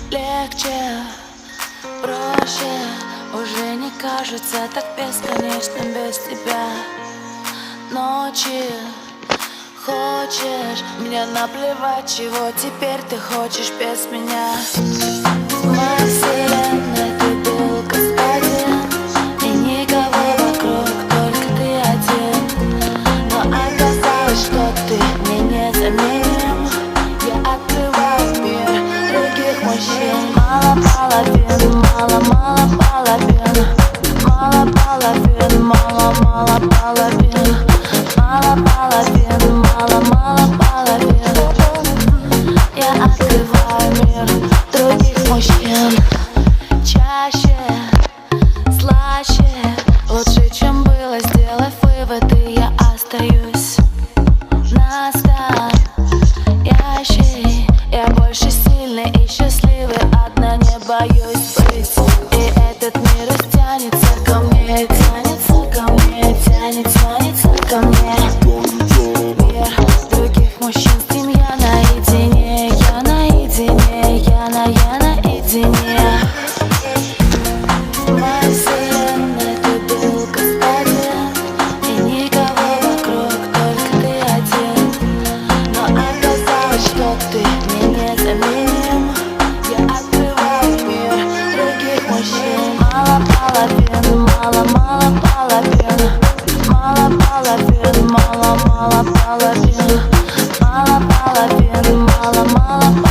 Легче, проще, уже не кажется так бесконечным без тебя. Ночи, хочешь меня наплевать, чего теперь ты хочешь без меня? В моей вселенной ты был господин, и никого вокруг, только ты один. Но оказалось, что ты мне незаменим. Я открываю мир других мужчин. Мало половин, мало половин, мало половин, мало половин, мало половин, мало половин. Я открываю мир других мужчин. Чаще, слаще, лучше, чем было, сделав выводы, я остаюсь настоящей. Я больше сильный и счастливый, одна не боюсь быть. И этот мир тянется ко мне, тянется ко мне, тянется ко мне. Мир других мужчин, с ним я наедине, я наедине, я наедине. В моей вселенной ты был господин, и никого вокруг, только ты один. Но оказалось, что ты мне незаменим. Я открываю мир других мужчин. Мало половин, мало половин, мало половин, мало половин, мало половин, мало половин.